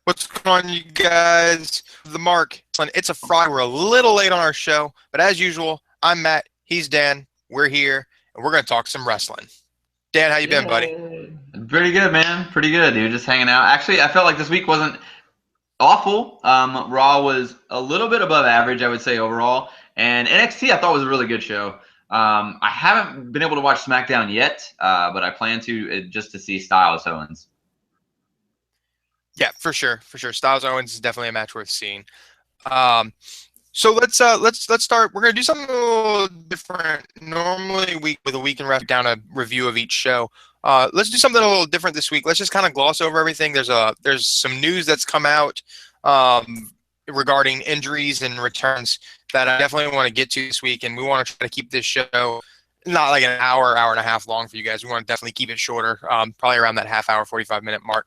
What's going on, you guys? The Mark. It's a Friday. We're a little late on our show, but as usual, I'm Matt. He's Dan. We're here, and we're going to talk some wrestling. Dan, how you been, buddy? Yay. Pretty good, man. Pretty good, dude. Just hanging out. Actually, I felt like this week wasn't awful. Raw was a little bit above average, I would say, overall. And NXT, I thought was a really good show. I haven't been able to watch SmackDown yet, but I plan to just to see Styles Owens. Yeah, for sure, for sure. Styles Owens is definitely a match worth seeing. So let's start. We're gonna do something a little different. Normally, we can write down a review of each show. Let's do something a little different this week. Let's just kind of gloss over everything. There's some news that's come out regarding injuries and returns that I definitely want to get to this week, and we want to try to keep this show not like an hour and a half long for you guys. We want to definitely keep it shorter, probably around that half hour, 45-minute mark.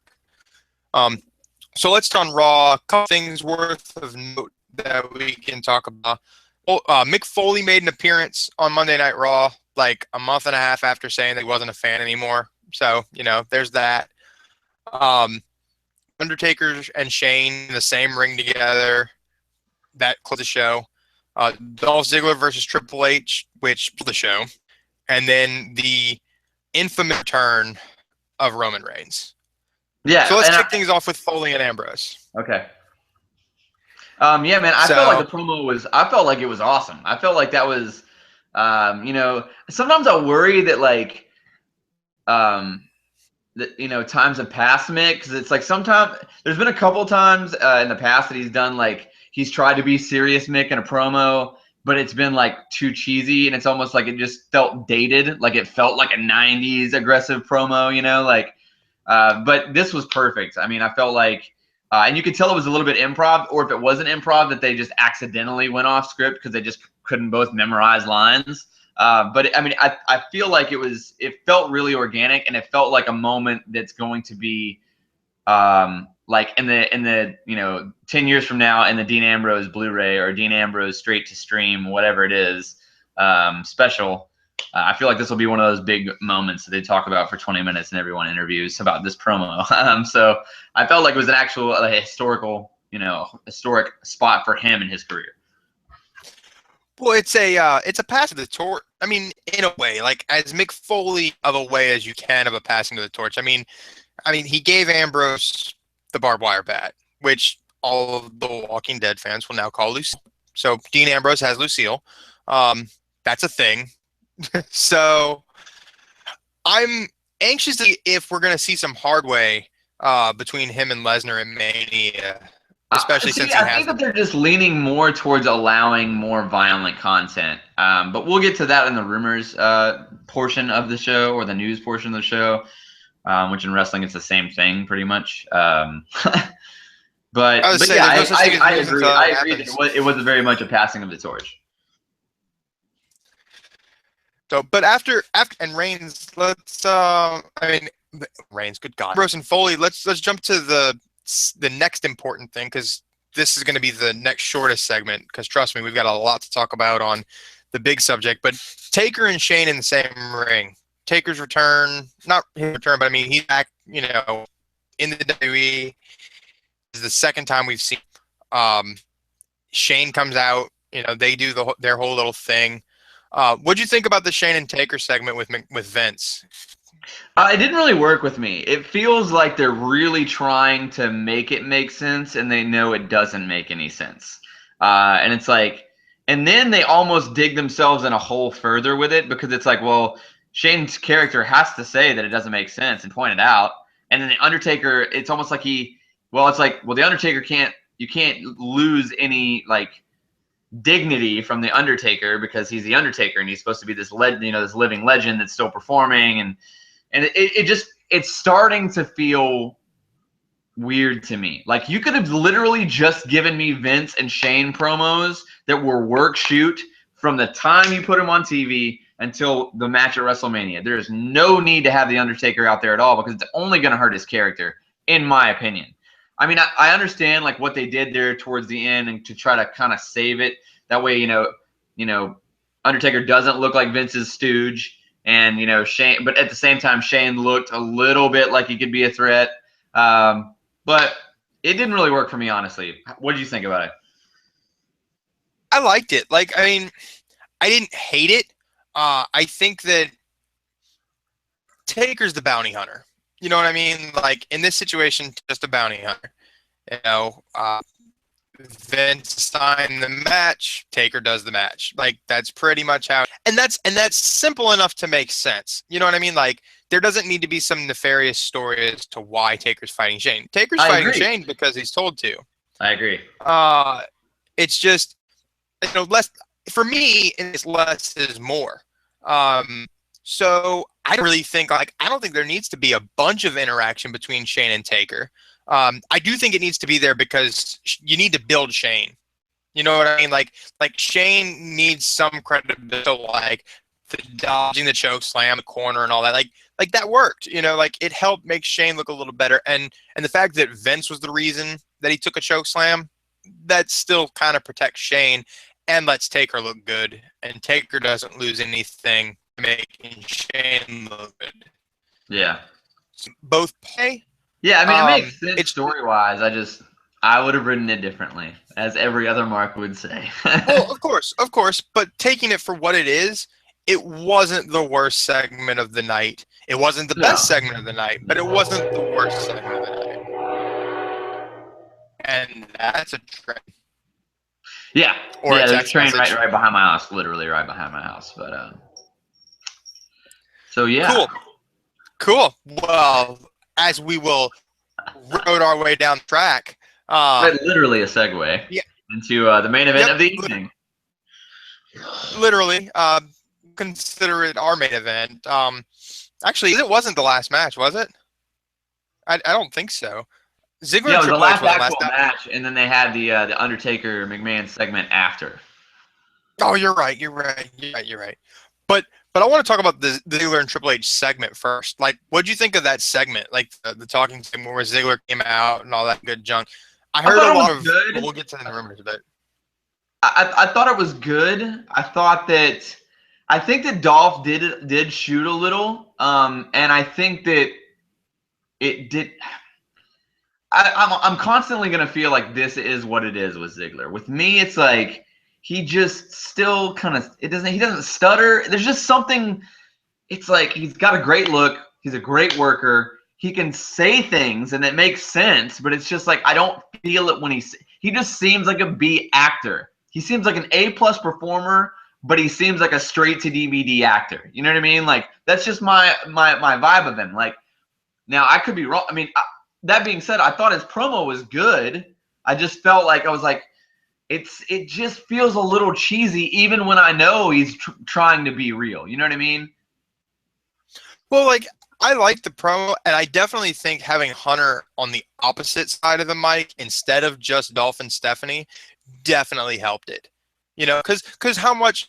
So let's start on Raw. A couple things worth of note that we can talk about. Mick Foley made an appearance on Monday Night Raw like a month and a half after saying that he wasn't a fan anymore. So, there's that. Undertaker and Shane in the same ring together. That closed the show. Dolph Ziggler versus Triple H, which closed the show. And then the infamous return of Roman Reigns. Yeah. So let's kick things off with Foley and Ambrose. Okay. Yeah, man. I felt like the promo was. I felt like it was awesome. I felt like that was. Sometimes I worry that times have passed Mick, because it's like sometimes there's been a couple times in the past that he's done he's tried to be serious Mick in a promo, but it's been too cheesy, and it's almost like it just felt dated. Like it felt like a '90s aggressive promo, But this was perfect. I mean, I felt like. And you could tell it was a little bit improv, or if it wasn't improv, that they just accidentally went off script because they just couldn't both memorize lines. But I mean, I feel like it felt really organic, and it felt like a moment that's going to be like in the 10 years from now in the Dean Ambrose Blu-ray or Dean Ambrose straight to stream, whatever it is, special. I feel like this will be one of those big moments that they talk about for 20 minutes in everyone interviews about this promo. So I felt like it was an actual historic spot for him in his career. Well, it's a pass of the torch. I mean, in a way, like as Mick Foley of a way as you can of a passing of the torch. I mean, he gave Ambrose the barbed wire bat, which all of the Walking Dead fans will now call Lucille. So Dean Ambrose has Lucille. That's a thing. So I'm anxious to see if we're going to see some hard way between him and Lesnar in Mania, especially since I think that they're just leaning more towards allowing more violent content. But we'll get to that in the rumors portion of the show, or the news portion of the show, which in wrestling it's the same thing pretty much. But yeah, I agree. I agree that it was very much a passing of the torch. So, but after and Reigns, Reigns, good God, Ambrose and Foley. Let's jump to the next important thing, because this is going to be the next shortest segment. Because trust me, we've got a lot to talk about on the big subject. But Taker and Shane in the same ring. Taker's return, not his return, but I mean he's back. In the WWE. This is the second time we've seen. Shane comes out. They do their whole little thing. What'd you think about the Shane and Taker segment with Vince? It didn't really work with me. It feels like they're really trying to make it make sense, and they know it doesn't make any sense. And it's like, and then they almost dig themselves in a hole further with it, because it's like, well, Shane's character has to say that it doesn't make sense and point it out. And then the Undertaker, it's almost like the Undertaker you can't lose any dignity from the Undertaker, because he's the Undertaker and he's supposed to be this this living legend that's still performing, and it's starting to feel weird to me. Like, you could have literally just given me Vince and Shane promos that were work shoot from the time you put them on TV until the match at WrestleMania. There's no need to have the Undertaker out there at all, because it's only going to hurt his character, in my opinion. I mean, I understand what they did there towards the end, and to try to kind of save it. That way, Undertaker doesn't look like Vince's stooge, and Shane. But at the same time, Shane looked a little bit like he could be a threat. But it didn't really work for me, honestly. What did you think about it? I liked it. Like, I mean, I didn't hate it. I think that Taker's the bounty hunter. You know what I mean? Like in this situation, just a bounty hunter. You know, Vince assigned the match, Taker does the match. Like that's pretty much how. And that's simple enough to make sense. You know what I mean? Like there doesn't need to be some nefarious story as to why Taker's fighting Shane. Taker's I fighting agree. Shane because he's told to. I agree. It's just less for me. It's less is more. So I really think I don't think there needs to be a bunch of interaction between Shane and Taker. I do think it needs to be there because you need to build Shane. You know what I mean? Like Shane needs some credibility, like the dodging the choke slam, the corner, and all that. Like that worked. You know, like it helped make Shane look a little better. And the fact that Vince was the reason that he took a choke slam, that still kind of protects Shane and lets Taker look good. And Taker doesn't lose anything making Shane look good. Yeah. Both pay. Yeah, I mean, it makes sense story-wise. I would have written it differently, as every other Mark would say. Well, of course. But taking it for what it is, it wasn't the worst segment of the night. It wasn't the best segment of the night, but it wasn't the worst segment of the night. And that's a trend. Yeah. There's a train right behind my house, literally right behind my house. But so yeah. Cool. Well, as we will road our way down the track. Literally a segue into the main event of the evening. Literally, consider it our main event. Actually, it wasn't the last match, was it? I don't think so. Ziggler it was the last actual match, and then they had the Undertaker McMahon segment after. Oh, you're right. But I want to talk about the Ziggler and Triple H segment first. Like, what'd you think of that segment? Like the talking segment where Ziggler came out and all that good junk. I heard a lot of. Good. We'll get to the rumors of it. I thought it was good. I think that Dolph did shoot a little, and I think that it did. I'm constantly gonna feel like this is what it is with Ziggler. With me, it's like he just still kind of he doesn't stutter. There's just something. It's like he's got a great look. He's a great worker. He can say things and it makes sense, but it's just like I don't feel it when he just seems like a B actor. He seems like an A+ performer, but he seems like a straight to DVD actor. You know what I mean? Like that's just my vibe of him. Like now I could be wrong. I mean, that being said, I thought his promo was good. I just felt like I was like, it just feels a little cheesy, even when I know he's trying to be real. You know what I mean? Well, like I like the promo, and I definitely think having Hunter on the opposite side of the mic instead of just Dolph and Stephanie definitely helped it. You know, because how much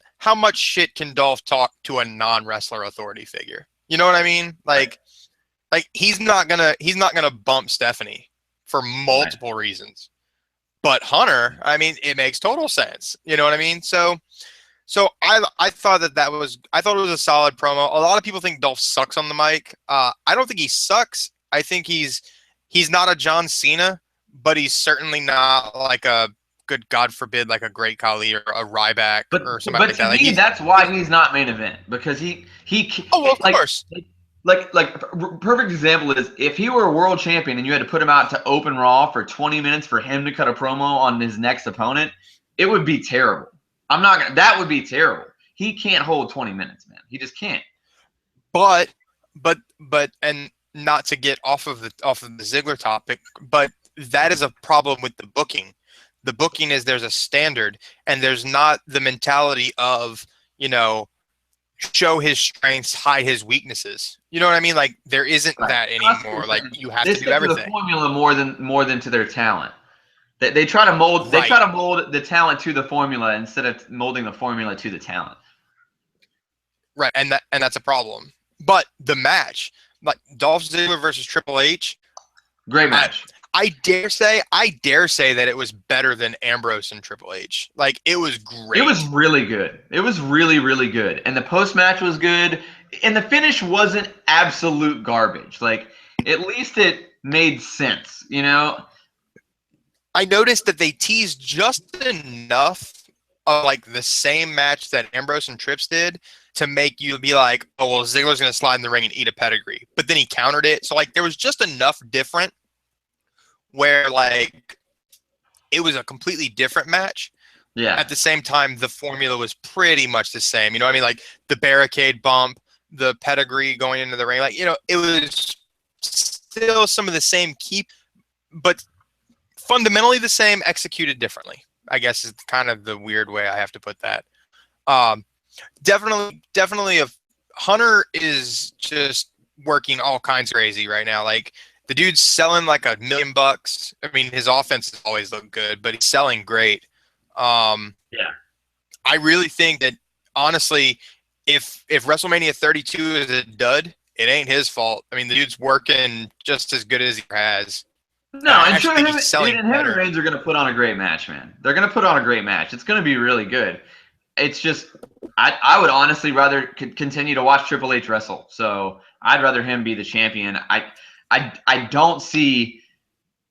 shit can Dolph talk to a non-wrestler authority figure? You know what I mean? Like he's not gonna bump Stephanie for multiple reasons. But Hunter, I mean, it makes total sense. You know what I mean? So I thought it was a solid promo. A lot of people think Dolph sucks on the mic. I don't think he sucks. I think he's not a John Cena, but he's certainly not like a good, God forbid, like a Great Khali or a Ryback or somebody like that. But to me, that's why he's not main event, because he oh, well, of course. Like perfect example is if he were a world champion and you had to put him out to open Raw for 20 minutes for him to cut a promo on his next opponent, it would be terrible. That would be terrible. He can't hold 20 minutes, man. He just can't. But and not to get off of the Ziggler topic, but that is a problem with the booking. The booking is there's a standard, and there's not the mentality of, you know, show his strengths, hide his weaknesses. You know what I mean? Like there isn't that anymore. Like you have to do everything. The formula more than to their talent. They try to mold. They try to mold the talent to the formula instead of molding the formula to the talent. Right, and that's a problem. But the match, like Dolph Ziggler versus Triple H, great match. I dare say that it was better than Ambrose and Triple H. Like it was great. It was really good. It was really, really good. And the post match was good. And the finish wasn't absolute garbage. Like at least it made sense, you know? I noticed that they teased just enough of like the same match that Ambrose and Trips did to make you be like, oh well, Ziggler's gonna slide in the ring and eat a pedigree. But then he countered it. So like there was just enough different where like it was a completely different match. Yeah. At the same time, the formula was pretty much the same. You know what I mean? Like the barricade bump, the pedigree going into the ring. Like, you know, it was still some of the same but fundamentally the same, executed differently, I guess is kind of the weird way I have to put that. Definitely if Hunter is just working all kinds of crazy right now. Like the dude's selling like $1 million. I mean, his offense has always looked good, but he's selling great. Yeah. I really think that honestly, if WrestleMania 32 is a dud, it ain't his fault. I mean, the dude's working just as good as he has. No, I I'm sure actually think him, he's selling dude, and him and better. Reigns are going to put on a great match, man. They're going to put on a great match. It's going to be really good. It's just, I would honestly rather continue to watch Triple H wrestle. So I'd rather him be the champion. I don't see.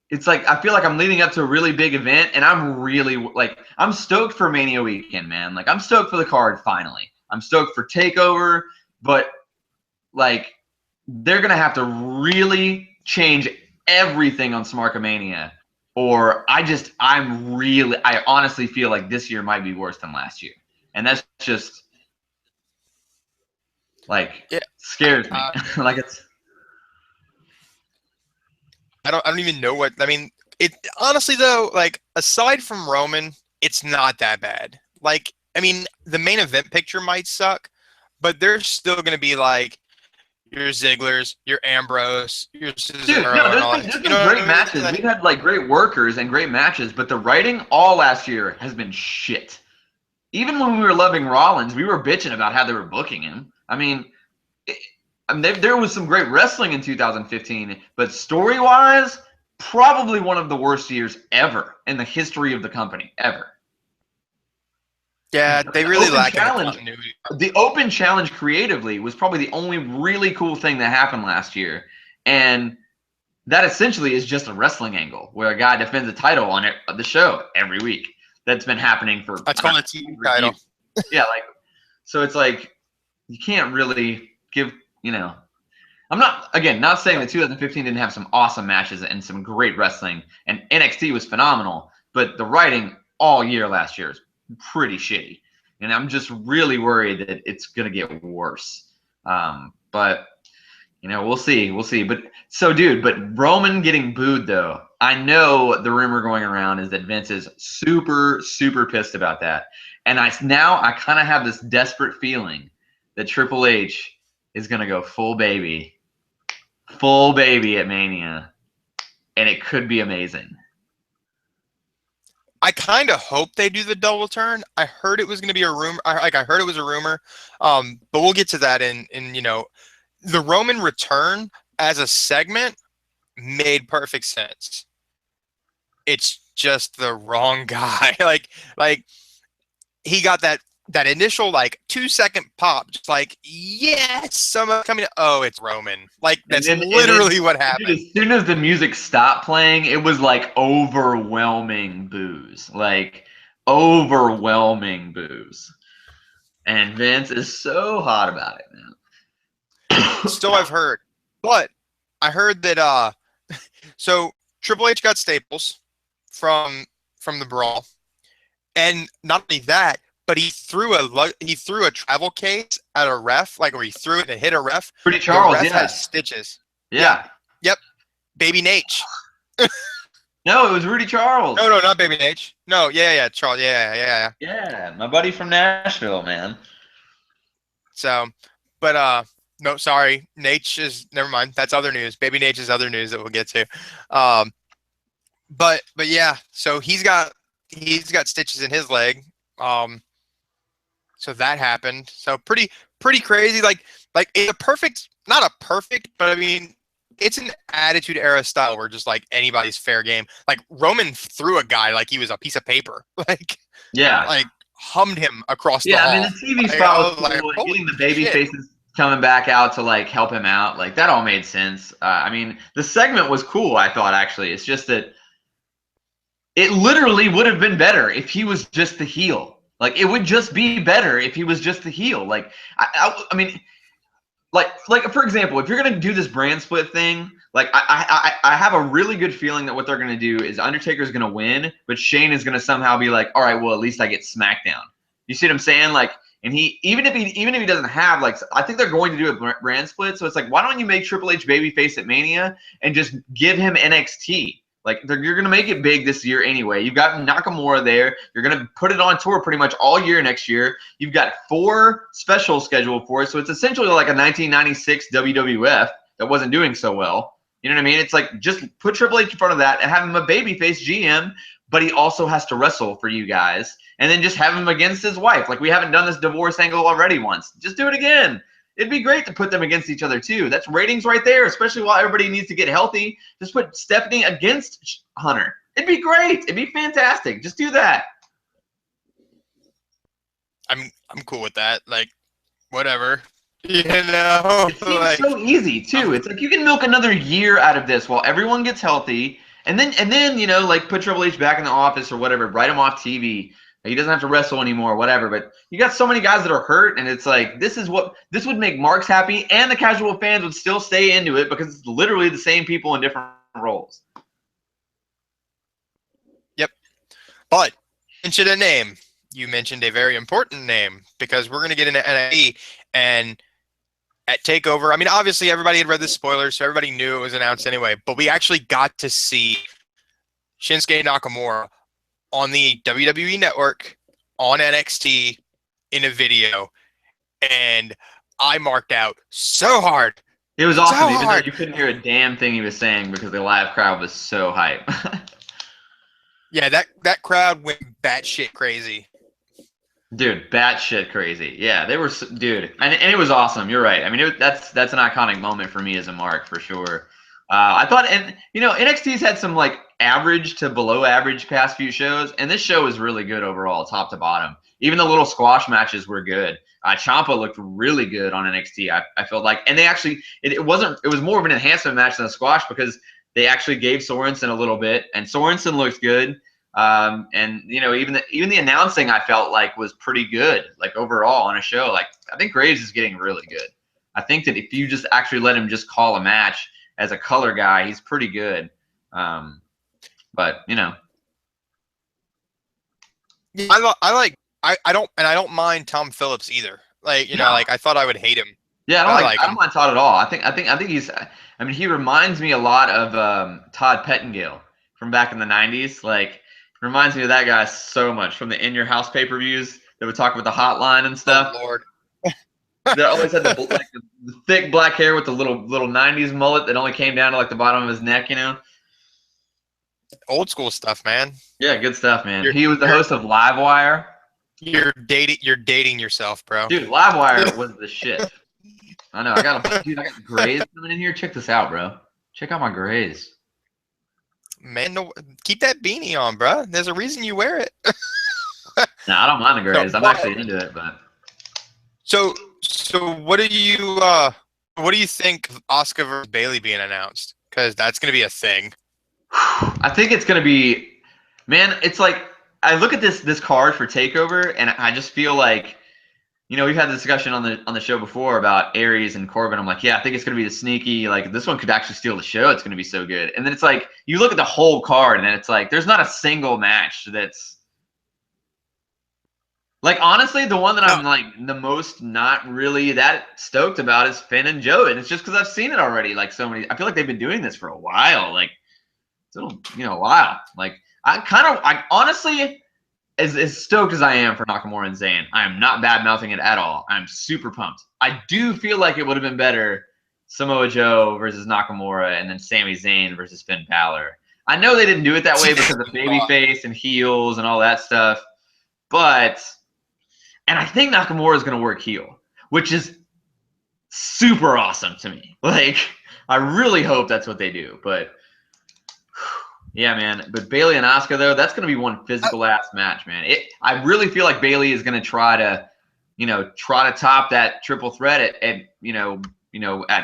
It's like I feel like I'm leading up to a really big event, and I'm really like I'm stoked for Mania weekend, man. Like I'm stoked for the card finally. I'm stoked for Takeover, but like they're gonna have to really change everything on Smarkamania, or I honestly feel like this year might be worse than last year, and that's just like Yeah, scares me. Like it's. I don't even know what I mean. It honestly though, like aside from Roman, it's not that bad. Like I mean, the main event picture might suck, but there's still going to be like your Zigglers, your Ambrose, your Dude, no, Cesaro, and all that. there's You been know what great I mean? matches. We've had like great workers and great matches, but the writing all last year has been shit. Even when we were loving Rollins, we were bitching about how they were booking him. There was some great wrestling in 2015, but story-wise, probably one of the worst years ever in the history of the company, ever. Yeah, they The really open lack in the challenge, continuity. the open challenge creatively was probably the only really cool thing that happened last year, and that essentially is just a wrestling angle where a guy defends a title on the show every week. That's been happening for That's called a TV title. Yeah, like so it's like you can't really give, I'm not saying that 2015 didn't have some awesome matches and some great wrestling, and NXT was phenomenal, but the writing all year last year is pretty shitty, and I'm just really worried that it's gonna get worse. But we'll see. But Roman getting booed though, I know the rumor going around is that Vince is super, super pissed about that, and I kind of have this desperate feeling that Triple H is gonna go full baby at Mania, and it could be amazing. I kind of hope they do the double turn. I heard it was going to be a rumor. I heard it was a rumor, but we'll get to that in the Roman return as a segment made perfect sense. It's just the wrong guy. like he got that initial like 2-second pop, just like yes, someone coming. Oh, it's Roman. Like that's literally what happened. Dude, as soon as the music stopped playing, it was like overwhelming boos, and Vince is so hot about it, man. Still, I've heard, but I heard that so Triple H got staples from the brawl, and not only that, but he threw a travel case at a ref, like where he threw it and hit a ref. Rudy Charles, the ref yeah. has stitches. Yeah. Yep. Baby Nate. No, it was Rudy Charles. No, not Baby Nate. No, yeah, Charles. Yeah. Yeah, my buddy from Nashville, man. So, but no, sorry, Nate is never mind. That's other news. Baby Nate is other news that we'll get to. But yeah, so he's got stitches in his leg. So that happened. So pretty crazy. Like it's not a perfect, but I mean, it's an Attitude Era style where just like anybody's fair game. Like Roman threw a guy like he was a piece of paper. Like hummed him across the hall. I mean, the TV spot was cool. Like, getting the baby faces coming back out to like help him out, like that all made sense. I mean, the segment was cool, I thought, actually. It's just that it literally would have been better if he was just the heel. Like, it would just be better if he was just the heel. Like, I mean, like for example, if you're gonna do this brand split thing, like I have a really good feeling that what they're gonna do is Undertaker's gonna win, but Shane is gonna somehow be like, all right, well, at least I get SmackDown. You see what I'm saying? Like, and he even if he doesn't have, like, I think they're going to do a brand split. So it's like, why don't you make Triple H babyface at Mania and just give him NXT? Like, you're going to make it big this year anyway. You've got Nakamura there. You're going to put it on tour pretty much all year next year. You've got 4 specials scheduled for it. So it's essentially like a 1996 WWF that wasn't doing so well. You know what I mean? It's like, just put Triple H in front of that and have him a babyface GM, but he also has to wrestle for you guys. And then just have him against his wife. Like, we haven't done this divorce angle already once. Just do it again. It'd be great to put them against each other, too. That's ratings right there, especially while everybody needs to get healthy. Just put Stephanie against Hunter. It'd be great. It'd be fantastic. Just do that. I'm cool with that. Like, whatever. You know, it seems so easy, too. It's like, you can milk another year out of this while everyone gets healthy. And then, you know, like, put Triple H back in the office or whatever. Write him off TV. He doesn't have to wrestle anymore, whatever. But you got so many guys that are hurt, and it's like, this would make Marks happy, and the casual fans would still stay into it because it's literally the same people in different roles. Yep. But mention a name. You mentioned a very important name because we're going to get into NXT and at TakeOver. I mean, obviously everybody had read the spoilers, so everybody knew it was announced anyway. But we actually got to see Shinsuke Nakamura on the WWE Network on NXT in a video, and I marked out so hard. It was awesome, even though you couldn't hear a damn thing he was saying because the live crowd was so hype. Yeah, that crowd went batshit crazy. Dude, batshit crazy. Yeah, they were, dude, and it was awesome. You're right. I mean, that's an iconic moment for me as a Mark, for sure. I thought, and you know, NXT's had some like average to below average past few shows, and this show was really good overall, top to bottom. Even the little squash matches were good. Ciampa looked really good on NXT. I felt like, and they actually, it was more of an enhancement match than a squash because they actually gave Sorensen a little bit, and Sorensen looked good. And you know, even the announcing I felt like was pretty good, like overall on a show. Like, I think Graves is getting really good. I think that if you just actually let him just call a match as a color guy, he's pretty good. But you know, yeah, I don't mind Tom Phillips either. Like, you know, like I thought I would hate him. Yeah, I don't mind Todd at all. I think he's. I mean, he reminds me a lot of Todd Pettengill from back in the '90s. Like, reminds me of that guy so much from the In Your House pay-per-views that would talk about the hotline and stuff. Oh Lord. They always had the thick black hair with the little '90s mullet that only came down to like the bottom of his neck, you know. Old school stuff, man. Yeah, good stuff, man. He was the host of Livewire. You're dating yourself, bro. Dude, Livewire was the shit. I know. I got grays coming in here. Check this out, bro. Check out my grays. Man, no, keep that beanie on, bro. There's a reason you wear it. No, I don't mind the grays. I'm actually into it, but. So what do you think of Asuka versus Bayley being announced? Because that's going to be a thing. I think it's going to be, man, it's like, I look at this card for TakeOver, and I just feel like, you know, we've had the discussion on the show before about Aries and Corbin. I'm like, yeah, I think it's going to be the sneaky, like, this one could actually steal the show. It's going to be so good. And then it's like, you look at the whole card, and it's like, there's not a single match that's, like, honestly, the one that I'm like the most not really that stoked about is Finn and Joe, and it's just because I've seen it already. Like, so many, I feel like they've been doing this for a while, like, a while. Like, I honestly, as stoked as I am for Nakamura and Zayn, I am not bad mouthing it at all. I'm super pumped. I do feel like it would have been better Samoa Joe versus Nakamura, and then Sami Zayn versus Finn Balor. I know they didn't do it that way because of babyface and heels and all that stuff, but. And I think Nakamura is going to work heel, which is super awesome to me. Like, I really hope that's what they do. But, yeah, man. But Bayley and Asuka, though, that's going to be one physical-ass match, man. I really feel like Bayley is going to try to top that triple threat at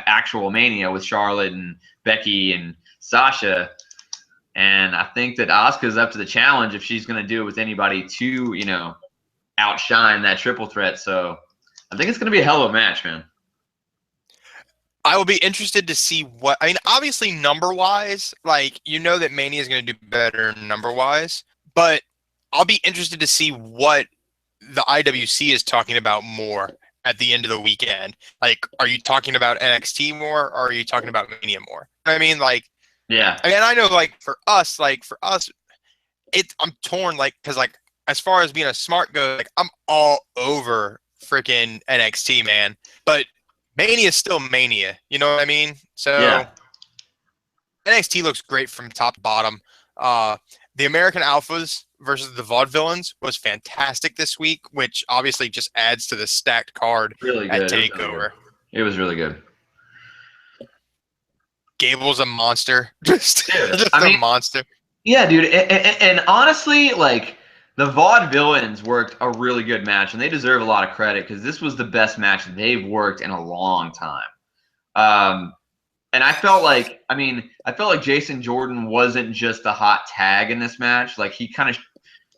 actual Mania with Charlotte and Becky and Sasha. And I think that Asuka's up to the challenge if she's going to do it with anybody to, outshine that triple threat. So I think it's going to be a hell of a match, man. I will be interested to see what, I mean, obviously number wise, like, that Mania is going to do better number wise, but I'll be interested to see what the IWC is talking about more at the end of the weekend. Like, are you talking about NXT more, or are you talking about Mania more? I mean, like, Yeah. I mean, I know, like, for us, I'm torn, like, because, like, as far as being a smart goes, like, I'm all over freaking NXT, man. But Mania is still Mania. You know what I mean? So Yeah. NXT looks great from top to bottom. The American Alphas versus the Vaudevillains was fantastic this week, which obviously just adds to the stacked card Really at good. It was really good. TakeOver. It was really good. Gable's a monster. Just, Dude, just I a mean, monster. yeah, dude. And honestly, like, the Vaudevillains worked a really good match, and they deserve a lot of credit because this was the best match they've worked in a long time. And I felt like Jason Jordan wasn't just a hot tag in this match. Like, he kind of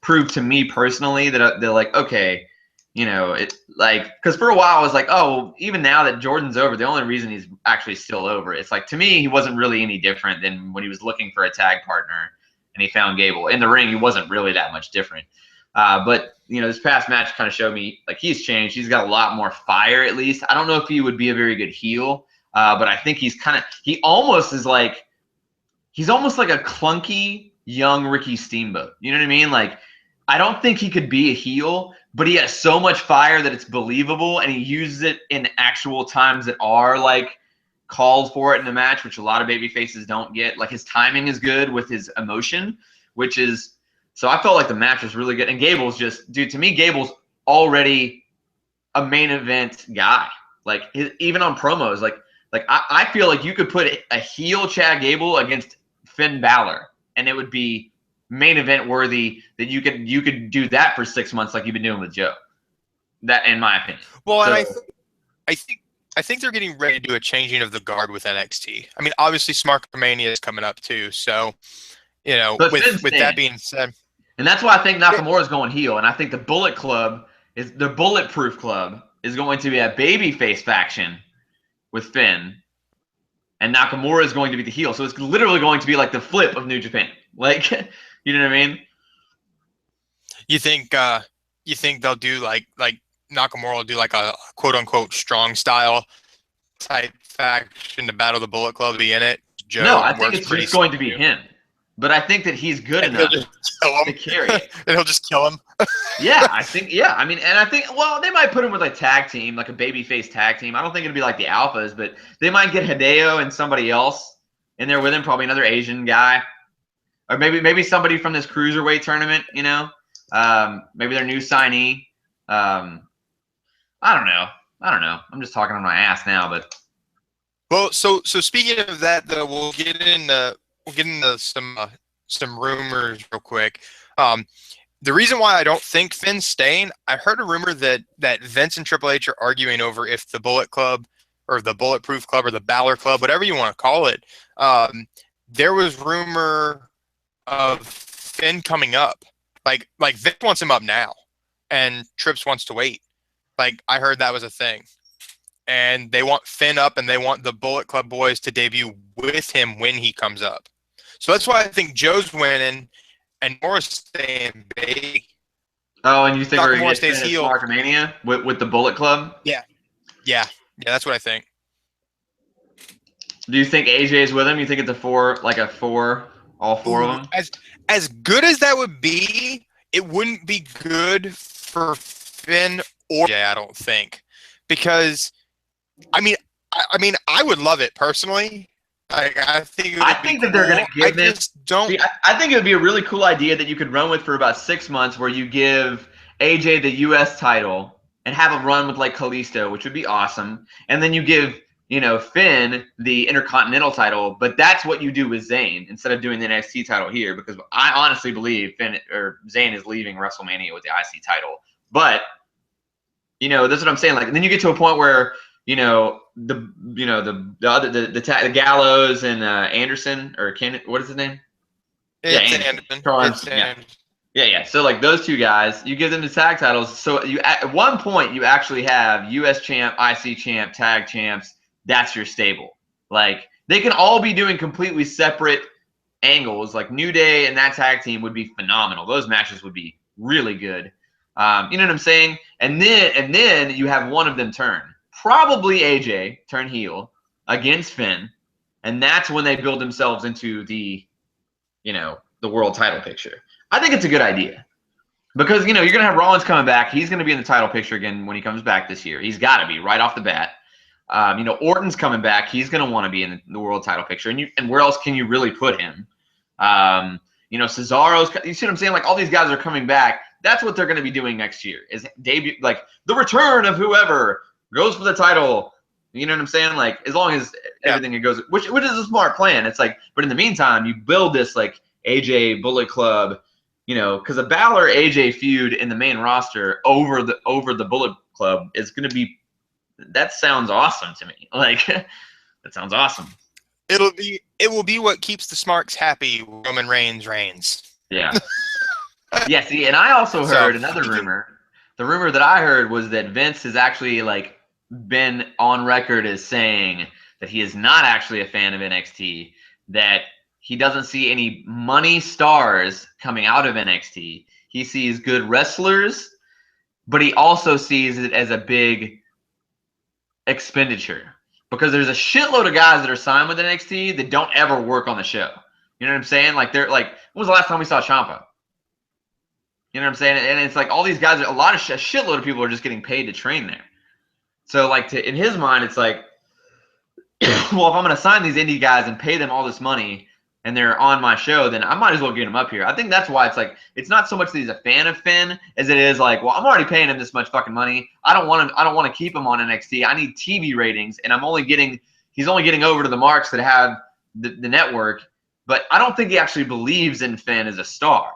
proved to me personally that they're like, okay, because for a while I was like, oh, well, even now that Jordan's over, the only reason he's actually still over, it's like, to me, he wasn't really any different than when he was looking for a tag partner and he found Gable in the ring. He wasn't really that much different. But this past match kind of showed me like he's changed. He's got a lot more fire, at least. I don't know if he would be a very good heel, but I think he's almost like a clunky young Ricky Steamboat. You know what I mean? Like, I don't think he could be a heel, but he has so much fire that it's believable, and he uses it in actual times that are like called for it in the match, which a lot of baby faces don't get. Like, his timing is good with his emotion, which is so I felt like the match was really good. And Gable's just, dude, to me, Gable's already a main event guy. Like, even on promos, I feel like you could put a heel Chad Gable against Finn Balor, and it would be main event worthy. That you could do that for 6 months, like you've been doing with Joe. That, in my opinion. Well, So, and I think they're getting ready to do a changing of the guard with NXT. I mean, obviously, Smartmania is coming up too. So, but with Finn's that staying. being said, And that's why I think yeah, Nakamura is going heel, and I think the Bulletproof Club is going to be a babyface faction with Finn, and Nakamura is going to be the heel. So it's literally going to be like the flip of New Japan. Like, you know what I mean? you think they'll do like Nakamura will do like a quote unquote strong style type faction to battle the Bullet Club, be in it. No, Joe I think works it's pretty just going to be smart, him. But I think that he's good and he'll enough just kill to him. carry it. And he'll just kill him. Yeah, I think. Yeah, I mean, and I think. Well, they might put him with a tag team, like a babyface tag team. I don't think it'd be like the Alphas, but they might get Hideo and somebody else in there with him, probably another Asian guy, or maybe somebody from this cruiserweight tournament. Maybe their new signee. I don't know. I'm just talking on my ass now, but Well, so speaking of that, though, we'll get into some rumors real quick. The reason why I don't think Finn's staying, I heard a rumor that Vince and Triple H are arguing over if the Bullet Club or the Bulletproof Club or the Balor Club, whatever you want to call it, there was rumor of Finn coming up. Like Vince wants him up now, and Trips wants to wait. Like, I heard that was a thing. And they want Finn up, and they want the Bullet Club boys to debut with him when he comes up. So that's why I think Joe's winning and Morris staying baby. oh, and you think we're gonna Nakamura get stays Finn at heel. Smartmania with the Bullet Club? Yeah, yeah, that's what I think. Do you think AJ's with him? You think it's a four, all four of Ooh, them? as good as that would be, it wouldn't be good for Finn or AJ, I don't think, because I would love it personally. Like, I think it I would be think that they're cool. gonna I give him. just don't. See, I think it would be a really cool idea that you could run with for about 6 months, where you give AJ the U.S. title and have him run with like Kalisto, which would be awesome, and then you give Finn the Intercontinental title. But that's what you do with Zayn instead of doing the NXT title here, because I honestly believe Zayn is leaving WrestleMania with the IC title. But that's what I'm saying. Like, and then you get to a point where the Gallows and Anderson, or what is his name? Yeah, It's Anderson. Anderson. Carl It's Anderson. Yeah. Anderson. Yeah. So like those two guys, you give them the tag titles. So you at one point you actually have U.S. champ, IC champ, tag champs. That's your stable. Like they can all be doing completely separate angles. Like New Day and that tag team would be phenomenal. Those matches would be really good. You know what I'm saying? And then you have one of them turn. Probably AJ turn heel against Finn, and that's when they build themselves into the world title picture. I think it's a good idea because you're gonna have Rollins coming back. He's gonna be in the title picture again when he comes back this year. He's got to be right off the bat. Orton's coming back. He's gonna want to be in the world title picture. And where else can you really put him? Cesaro's. You see what I'm saying? Like all these guys are coming back. That's what they're gonna be doing next year. Is debut like the return of whoever goes for the title. You know what I'm saying? Like as long as everything goes, which is a smart plan. It's like, but in the meantime, you build this like AJ Bullet Club, because a Balor AJ feud in the main roster over the Bullet Club is going to be. That sounds awesome to me. Like that sounds awesome. It will be what keeps the Smarks happy. Roman Reigns reigns. Yeah. Yeah. See, and I also heard another rumor. The rumor that I heard was that Vince has actually like been on record as saying that he is not actually a fan of NXT. That he doesn't see any money stars coming out of NXT. He sees good wrestlers, but he also sees it as a big expenditure because there's a shitload of guys that are signed with NXT that don't ever work on the show. You know what I'm saying? Like they're like, when was the last time we saw Ciampa? You know what I'm saying? And it's like all these guys, a shitload of people are just getting paid to train there. So like in his mind, it's like, well, if I'm going to sign these indie guys and pay them all this money and they're on my show, then I might as well get them up here. I think that's why it's like, it's not so much that he's a fan of Finn as it is like, well, I'm already paying him this much fucking money. I don't want to keep him on NXT. I need TV ratings, and he's only getting over to the marks that have the network. But I don't think he actually believes in Finn as a star.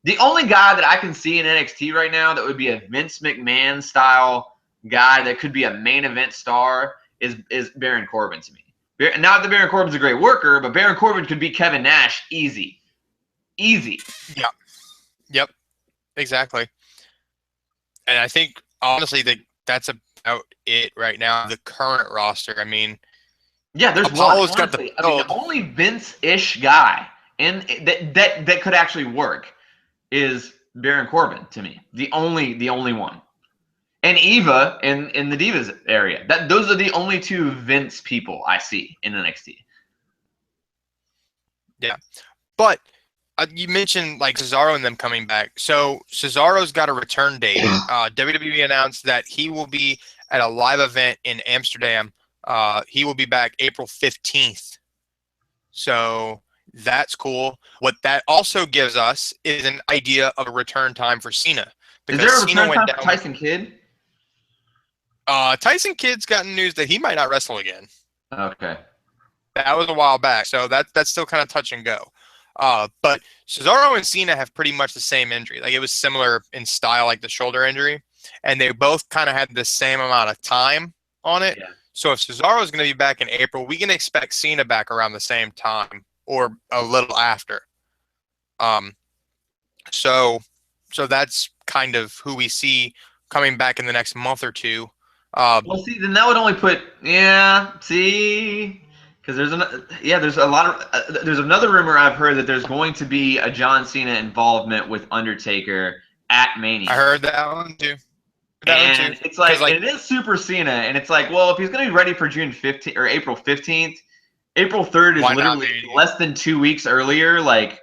The only guy that I can see in NXT right now that would be a Vince McMahon style guy that could be a main event star is Baron Corbin to me. Not that Baron Corbin's a great worker, but Baron Corbin could beat Kevin Nash easy. Easy. Yeah. Yep. Exactly. And I think, honestly, that's about it right now. The current roster, I mean. Yeah, there's Apollo's one. got Honestly, the only Vince-ish guy that could actually work is Baron Corbin to me. The only one. And Eva in the Divas area. Those are the only two Vince people I see in NXT. Yeah. But you mentioned like Cesaro and them coming back. So Cesaro's got a return date. WWE announced that he will be at a live event in Amsterdam. He will be back April 15th. So that's cool. What that also gives us is an idea of a return time for Cena. Is there a return time for Tyson Kidd? Tyson Kidd's gotten news that he might not wrestle again. Okay. That was a while back, so that's still kind of touch and go. But Cesaro and Cena have pretty much the same injury. Like it was similar in style, like the shoulder injury, and they both kind of had the same amount of time on it. Yeah. So if Cesaro is going to be back in April, we can expect Cena back around the same time or a little after. So that's kind of who we see coming back in the next month or two. Well, see, then that would only put because there's another rumor I've heard that there's going to be a John Cena involvement with Undertaker at Mania. I heard that one too. It's like it is Super Cena, and it's like, well, if he's going to be ready for June 15th or April 15th, April 3rd is literally less than 2 weeks earlier. Like,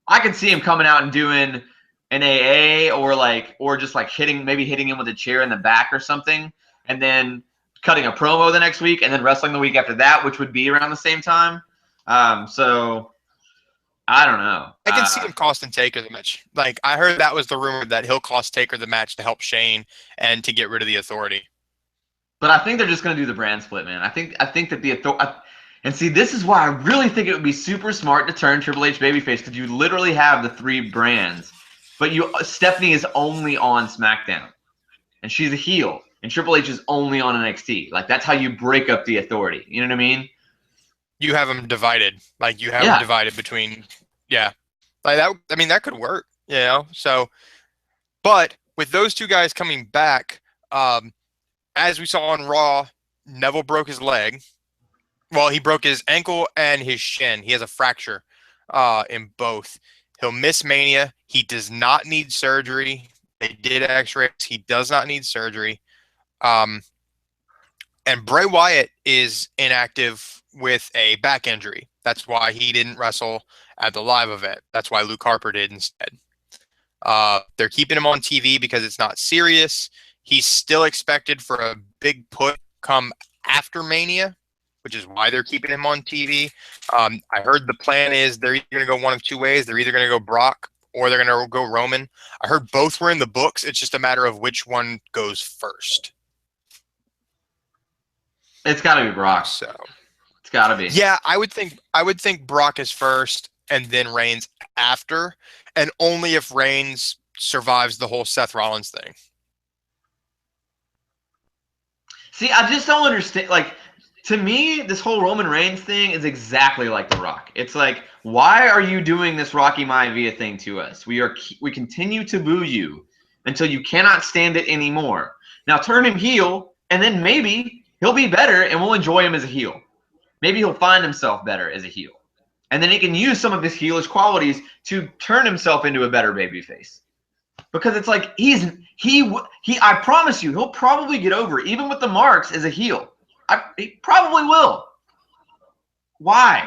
I could see him coming out and doing an AA or just like hitting him with a chair in the back or something, and then cutting a promo the next week, and then wrestling the week after that, which would be around the same time. So I don't know. I can see him costing Taker the match. Like I heard that was the rumor that he'll cost Taker the match to help Shane and to get rid of the Authority. But I think they're just going to do the brand split, man. I think that the Authority. And see, this is why I really think it would be super smart to turn Triple H babyface, because you literally have the 3 brands, but Stephanie is only on SmackDown, and she's a heel. And Triple H is only on NXT. Like, that's how you break up the Authority. You know what I mean? You have them divided. Like, you have them divided between, yeah. Like that, I mean, that could work, you know. So, but with those two guys coming back, as we saw on Raw, Neville broke his leg. Well, he broke his ankle and his shin. He has a fracture in both. He'll miss Mania. He does not need surgery. They did X-rays. He does not need surgery. Um, and Bray Wyatt is inactive with a back injury. That's why he didn't wrestle at the live event. That's why Luke Harper did instead. They're keeping him on TV because it's not serious. He's still expected for a big put come after Mania, which is why they're keeping him on TV. I heard the plan is they're either going to go one of two ways. They're either going to go Brock or they're going to go Roman. I heard both were in the books. It's just a matter of which one goes first. It's got to be Brock. So it's got to be. Yeah, I would think Brock is first and then Reigns after, and only if Reigns survives the whole Seth Rollins thing. See, I just don't understand. Like, to me, this whole Roman Reigns thing is exactly like The Rock. It's like, why are you doing this Rocky Maivia thing to us? We continue to boo you until you cannot stand it anymore. Now turn him heel, and then maybe he'll be better, and we'll enjoy him as a heel. Maybe he'll find himself better as a heel. And then he can use some of his heelish qualities to turn himself into a better babyface. Because it's like I promise you, he'll probably get over, even with the marks, as a heel. He probably will. Why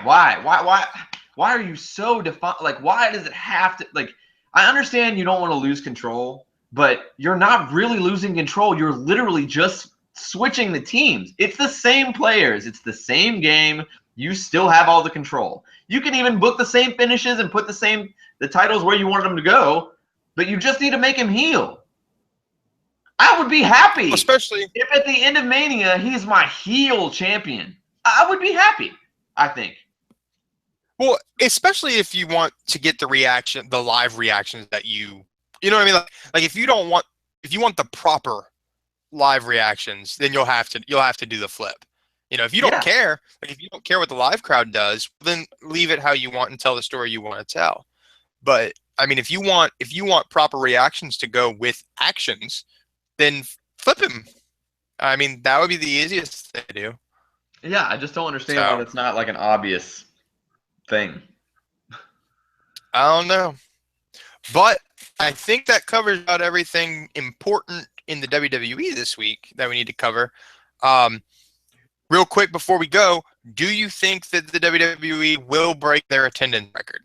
are you so defined? Like, why does it have to? Like, I understand you don't want to lose control, but you're not really losing control. You're literally just switching the teams. It's the same players. It's the same game. You still have all the control. You can even book the same finishes and put the titles where you wanted them to go, but you just need to make him heel. I would be happy, especially if at the end of Mania he's my heel champion. I would be happy, I think. Well, especially if you want to get the live reactions that you know what I mean? Like if you want the proper live reactions, then you'll have to do the flip. You know, if you don't care, like if you don't care what the live crowd does, then leave it how you want and tell the story you want to tell. But I mean, if you want proper reactions to go with actions, then flip him. I mean, that would be the easiest thing to do. Yeah, I just don't understand why that's not like an obvious thing. I don't know. But I think that covers about everything important in the WWE this week that we need to cover. Real quick before we go, do you think that the WWE will break their attendance record?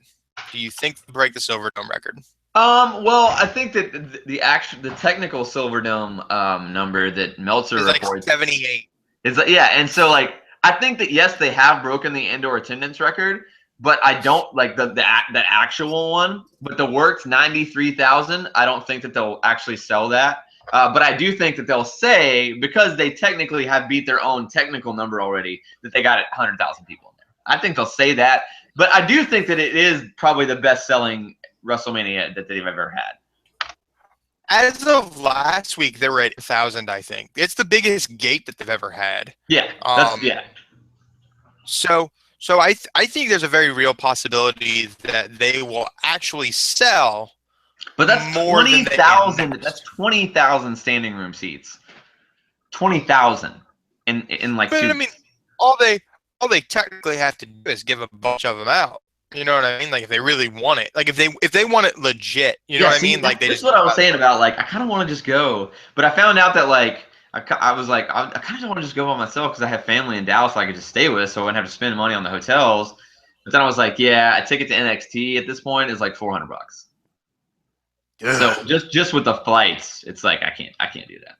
Do you think they'll break the Silverdome record? Well, I think that the technical Silverdome number that Meltzer reports, like 78. Is and so like I think that yes, they have broken the indoor attendance record, but I don't like the actual one. But the worked 93,000. I don't think that they'll actually sell that. But I do think that they'll say, because they technically have beat their own technical number already, that they got 100,000 people in there. I think they'll say that. But I do think that it is probably the best-selling WrestleMania that they've ever had. As of last week, they were at 1,000, I think. It's the biggest gate that they've ever had. Yeah, So I think there's a very real possibility that they will actually sell. But that's 20,000. That's 20,000 standing room seats. 20,000 in like. But I mean, all they technically have to do is give a bunch of them out. You know what I mean? Like if they really want it, like if they want it legit, you know what I mean? Like that's what I was saying about like I kind of want to just go, but I found out that like I was like I kind of want to just go by myself because I have family in Dallas I could just stay with, so I wouldn't have to spend money on the hotels. But then I was like, yeah, a ticket to NXT at this point is like $400. So just with the flights, it's like I can't do that.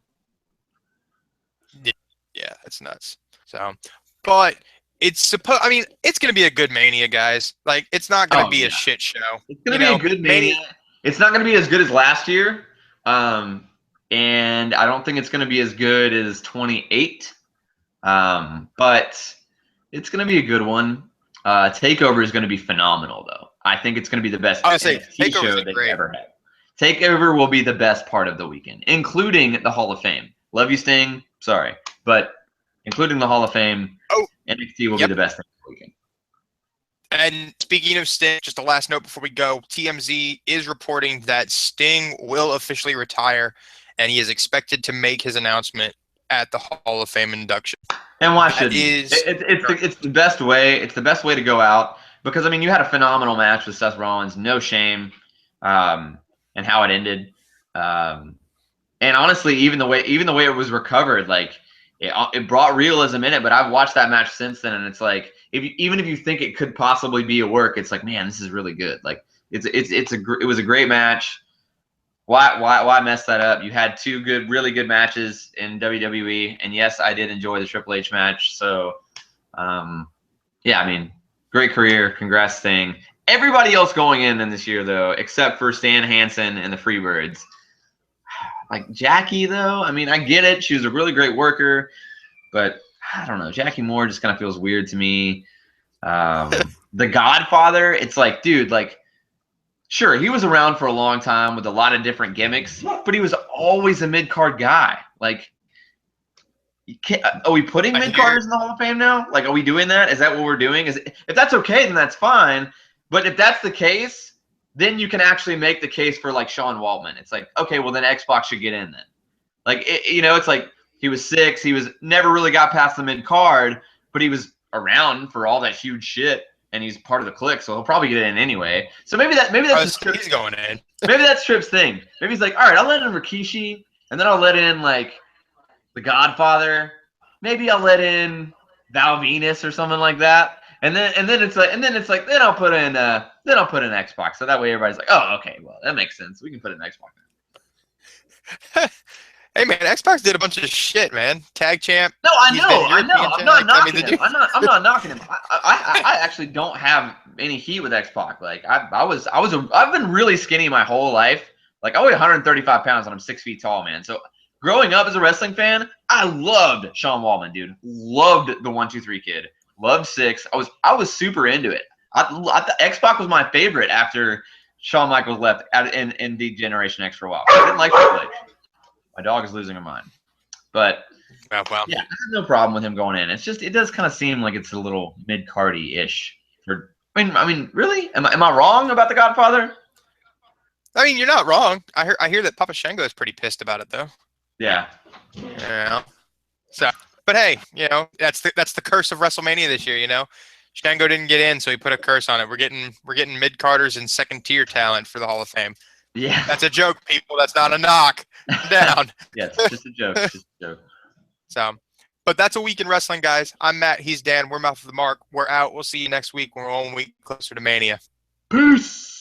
Yeah, it's nuts. So, but it's I mean, it's gonna be a good Mania, guys. Like, it's not gonna be a shit show. It's gonna be a good Mania. It's not gonna be as good as last year, and I don't think it's gonna be as good as 28. But it's gonna be a good one. Takeover is gonna be phenomenal, though. I think it's gonna be the best NXT show they've ever had. Takeover will be the best part of the weekend, including the Hall of Fame. Love you, Sting. Sorry, but including the Hall of Fame, NXT will be the best thing of the weekend. And speaking of Sting, just a last note before we go, TMZ is reporting that Sting will officially retire, and he is expected to make his announcement at the Hall of Fame induction. And why That shouldn't he? is It's the best way. It's the best way to go out because I mean you had a phenomenal match with Seth Rollins, no shame, and how it ended. And honestly, even the way it was recovered, like it brought realism in it. But I've watched that match since then, and it's like even if you think it could possibly be a work, it's like man, this is really good. Like it was a great match. Why mess that up? You had two really good matches in WWE, and yes, I did enjoy the Triple H match. So, yeah, I mean, great career. Congrats, Sting. Everybody else going in this year, though, except for Stan Hansen and the Freebirds. Like Jackie, though, I mean, I get it. She was a really great worker, but I don't know. Jackie Moore just kind of feels weird to me. The Godfather, it's like, dude, like, sure, he was around for a long time with a lot of different gimmicks, but he was always a mid-card guy. Like, are we putting mid-carders in the Hall of Fame now? Like, are we doing that? Is that what we're doing? If that's okay, then that's fine. But if that's the case, then you can actually make the case for, like, Sean Waltman. It's like, okay, well, then X-Pac should get in then. Like, it's like he was 6. He was never really got past the mid-card, but he was around for all that huge shit. And he's part of the clique, so he'll probably get in anyway. So maybe that's he's going in. Maybe that's Tripp's thing. Maybe he's like, all right, I'll let in Rikishi, and then I'll let in like the Godfather. Maybe I'll let in Val Venus or something like that. And then it's like then I'll put in X-Pac. So that way everybody's like, oh, okay, well that makes sense. We can put in X-Pac. Hey man, X-Pac did a bunch of shit, man. Tag champ. No, I know. I'm not knocking him. I'm not knocking him. I actually don't have any heat with X-Pac. Like I've been really skinny my whole life. Like I weigh 135 pounds and I'm 6 feet tall, man. So growing up as a wrestling fan, I loved Sean Waltman, dude. Loved the 1, 2, 3 Kid. Loved Six. I was super into it. X-Pac was my favorite after Shawn Michaels left in the Generation X for a while. I didn't like Triple H. My dog is losing her mind. But well. Yeah, I have no problem with him going in. It's just it does kind of seem like it's a little mid-cardy-ish. I mean, really? Am I wrong about the Godfather? I mean, you're not wrong. I hear that Papa Shango is pretty pissed about it though. Yeah. Yeah. So, but hey, that's the curse of WrestleMania this year. Shango didn't get in, so he put a curse on it. We're getting mid-carders and second-tier talent for the Hall of Fame. Yeah. That's a joke, people. That's not a knock. Down. Yeah, it's just a joke. Just a joke. So, but that's a week in wrestling, guys. I'm Matt. He's Dan. We're Mouth of the Mark. We're out. We'll see you next week. We're 1 week closer to Mania. Peace.